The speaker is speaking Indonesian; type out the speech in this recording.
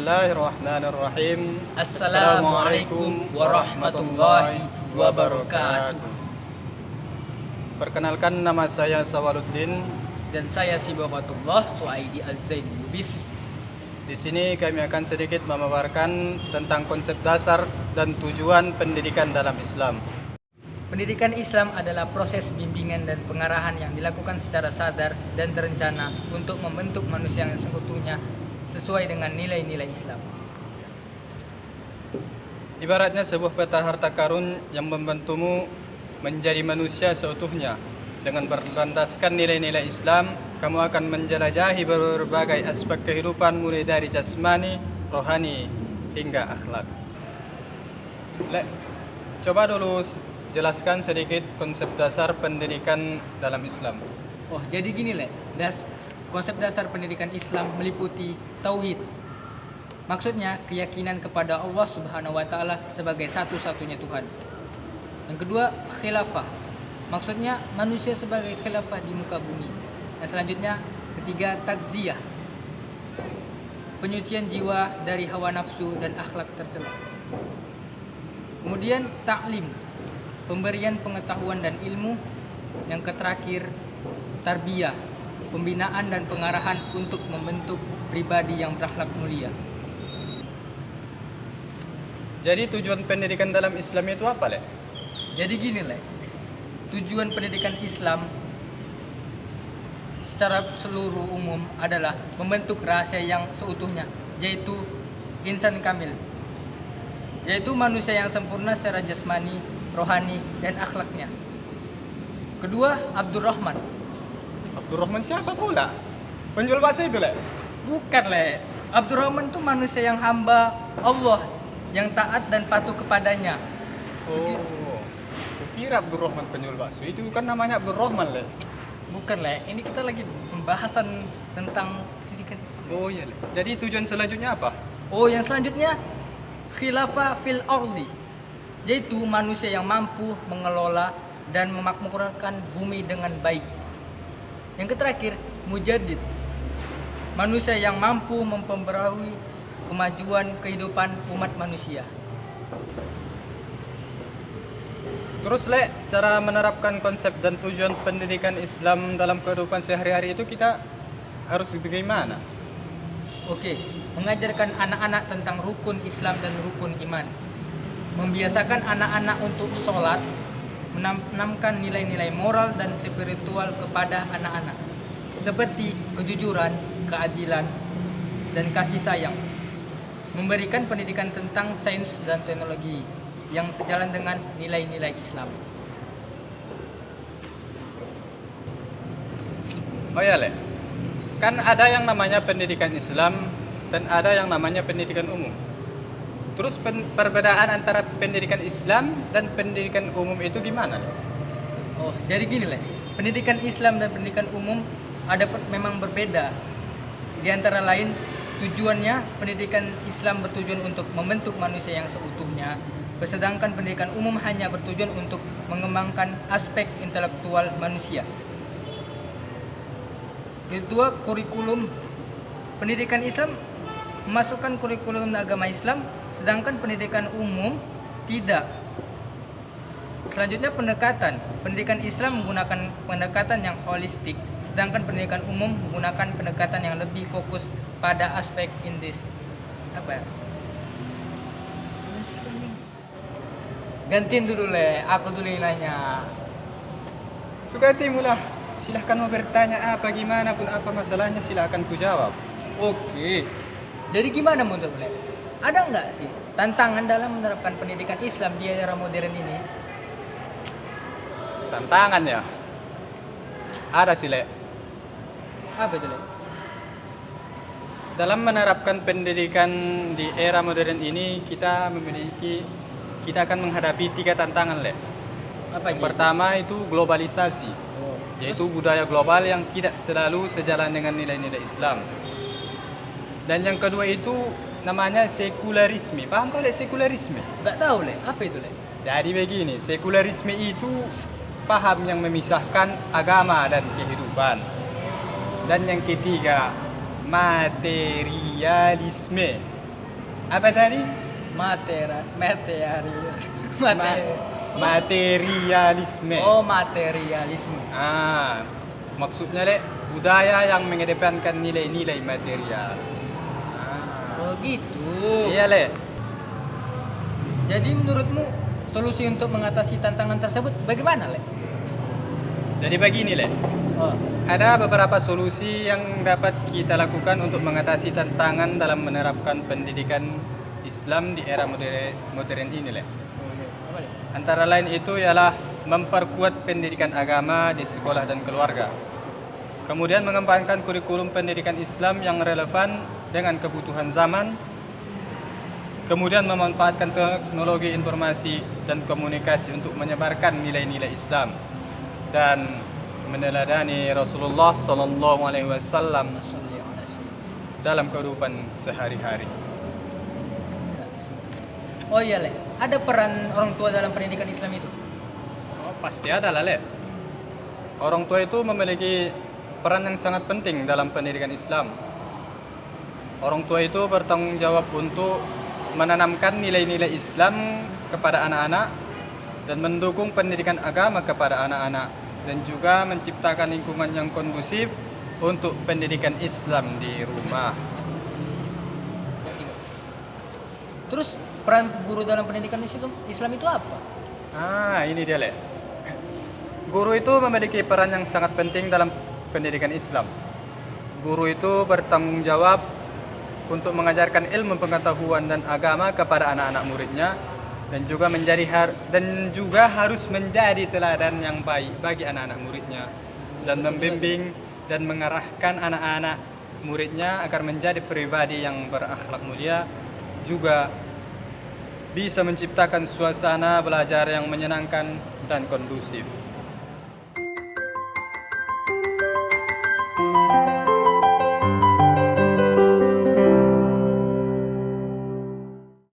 Bismillahirrahmanirrahim. Assalamualaikum warahmatullahi wabarakatuh. Perkenalkan, nama saya Sawaluddin. Dan saya Sibabatullah Suaidi Az-Zain Lubis. Di sini kami akan sedikit memaparkan tentang konsep dasar dan tujuan pendidikan dalam Islam. Pendidikan Islam adalah proses bimbingan dan pengarahan yang dilakukan secara sadar dan terencana untuk membentuk manusia yang seutuhnya sesuai dengan nilai-nilai Islam. Ibaratnya sebuah peta harta karun yang membantumu menjadi manusia seutuhnya. Dengan berlandaskan nilai-nilai Islam, kamu akan menjelajahi berbagai aspek kehidupan mulai dari jasmani, rohani, hingga akhlak. Coba dulu jelaskan sedikit konsep dasar pendidikan dalam Islam. Oh, jadi gini, konsep dasar pendidikan Islam meliputi tauhid. Maksudnya keyakinan kepada Allah Subhanahu wa taala sebagai satu-satunya Tuhan. Yang kedua, khilafah. Maksudnya manusia sebagai khilafah di muka bumi. Dan selanjutnya, ketiga, takziyah. Penyucian jiwa dari hawa nafsu dan akhlak tercela. Kemudian ta'lim, pemberian pengetahuan dan ilmu. Yang terakhir, tarbiyah, pembinaan dan pengarahan untuk membentuk pribadi yang berakhlak mulia. Jadi tujuan pendidikan dalam Islam itu apa, Le? Jadi gini, tujuan pendidikan Islam secara seluruh umum adalah membentuk rahasia yang seutuhnya, yaitu insan kamil, yaitu manusia yang sempurna secara jasmani, rohani, dan akhlaknya. Kedua, Abdurrahman. Abdurrahman siapa pula? Penjual bakso itu, Le? Bukan, Abdurrahman itu manusia yang hamba Allah, yang taat dan patuh kepadanya. Oh, kira Abdurrahman penjual bakso itu kan namanya Abdurrahman, Le. Bukan, ini kita lagi pembahasan tentang pendidikan Islam. Oh iya, Le. Jadi tujuan selanjutnya apa? Oh, yang selanjutnya khilafah fil ardi, yaitu manusia yang mampu mengelola dan memakmurkan bumi dengan baik. Yang terakhir, mujaddid, manusia yang mampu memperbarui kemajuan kehidupan umat manusia. Terus, Le, cara menerapkan konsep dan tujuan pendidikan Islam dalam kehidupan sehari-hari itu kita harus bagaimana? Oke, mengajarkan anak-anak tentang rukun Islam dan rukun iman. Membiasakan anak-anak untuk sholat, menanamkan nilai-nilai moral dan spiritual kepada anak-anak, seperti kejujuran, keadilan, dan kasih sayang. Memberikan pendidikan tentang sains dan teknologi yang sejalan dengan nilai-nilai Islam. Oh ya, Le. Kan ada yang namanya pendidikan Islam dan ada yang namanya pendidikan umum. Terus perbedaan antara pendidikan Islam dan pendidikan umum itu gimana, Le? Oh, jadi gini, pendidikan Islam dan pendidikan umum memang berbeda. Di antara lain, tujuannya pendidikan Islam bertujuan untuk membentuk manusia yang seutuhnya, sedangkan pendidikan umum hanya bertujuan untuk mengembangkan aspek intelektual manusia. Kedua, kurikulum pendidikan Islam memasukkan kurikulum agama Islam, sedangkan pendidikan umum tidak. Selanjutnya, pendekatan. Pendidikan Islam menggunakan pendekatan yang holistik, sedangkan pendidikan umum menggunakan pendekatan yang lebih fokus pada aspek Gantiin dulu, aku dulu yang nanya. Suka hatimu lah. Silahkan mau bertanya apa, gimana pun apa masalahnya, silahkan ku jawab. Oke. Jadi gimana menurut ada nggak sih tantangan dalam menerapkan pendidikan Islam di era modern ini? Tantangan ya? Ada sih, Le. Apa itu, Dalam menerapkan pendidikan di era modern ini, kita akan menghadapi 3 tantangan, Le. Apa yang pertama itu globalisasi, yaitu budaya global yang tidak selalu sejalan dengan nilai-nilai Islam. Dan yang kedua itu namanya sekularisme. Paham kau, Le, sekularisme? Nggak tahu, apa itu, Jadi begini, sekularisme itu paham yang memisahkan agama dan kehidupan. Dan yang ketiga, materialisme, Apa tadi? Materialisme. Oh, materialisme. Maksudnya Le, budaya yang mengedepankan nilai-nilai material. Oh gitu. Iya Le. Jadi menurutmu solusi untuk mengatasi tantangan tersebut bagaimana, Le? Jadi begini Le, Oh, ada beberapa solusi yang dapat kita lakukan untuk mengatasi tantangan dalam menerapkan pendidikan Islam di era modern ini Le. apa, Le? Antara lain itu ialah memperkuat pendidikan agama di sekolah dan keluarga. Kemudian mengembangkan kurikulum pendidikan Islam yang relevan dengan kebutuhan zaman. Kemudian memanfaatkan teknologi informasi dan komunikasi untuk menyebarkan nilai-nilai Islam dan meneladani Rasulullah Sallallahu Alaihi Wasallam dalam kehidupan sehari-hari. Oh iya, Le. Ada peran orang tua dalam pendidikan Islam itu? Oh, pasti ada lah Le. Orang tua itu memiliki peran yang sangat penting dalam pendidikan Islam. Orang tua itu bertanggung jawab untuk menanamkan nilai-nilai Islam kepada anak-anak dan mendukung pendidikan agama kepada anak-anak dan juga menciptakan lingkungan yang kondusif untuk pendidikan Islam di rumah. Terus peran guru dalam pendidikan Islam itu apa? Ini dia Le. Guru itu memiliki peran yang sangat penting dalam pendidikan Islam. Guru itu bertanggung jawab untuk mengajarkan ilmu pengetahuan dan agama kepada anak-anak muridnya dan juga harus menjadi teladan yang baik bagi anak-anak muridnya dan membimbing dan mengarahkan anak-anak muridnya agar menjadi pribadi yang berakhlak mulia, juga bisa menciptakan suasana belajar yang menyenangkan dan kondusif.